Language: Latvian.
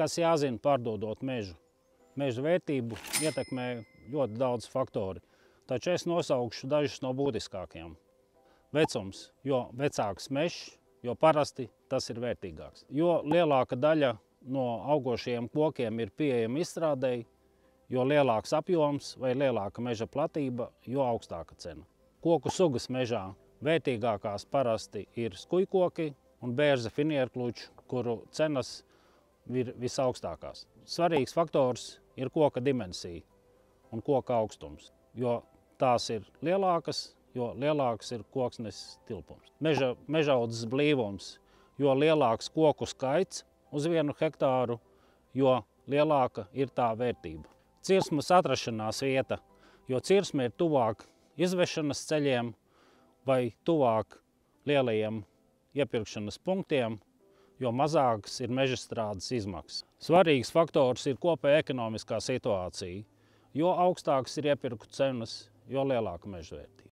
Kas jāzina pārdodot mežu? Meža vērtību ietekmē ļoti daudz faktori, taču es nosaukšu dažus no būtiskākajiem. Vecums, jo vecāks mežs, jo parasti tas ir vērtīgāks. Jo lielāka daļa no augošajiem kokiem ir pieejama izstrādei, jo lielāks apjoms vai lielāka meža platība, jo augstāka cena. Koku sugas mežā vērtīgākās parasti ir skujkoki un bērza finierkluči, kuru cenas ir visaugstākās. Svarīgs faktors ir koka dimensija un koka augstums, jo tās ir lielākas, jo lielāks ir koksnes tilpums. Mežaudzes blīvums, jo lielāks koku skaits uz 1 hektāru, jo lielāka ir tā vērtība. Cirsmas atrašanās vieta, jo cirsme ir tuvāk izvešanas ceļiem vai tuvāk lielajiem iepirkšanas punktiem, jo mazākas ir mežastrādes izmaksas. Svarīgs faktors ir kopēja ekonomiskā situācija. Jo augstākas ir iepirku cenas, jo lielāka meža vērtība.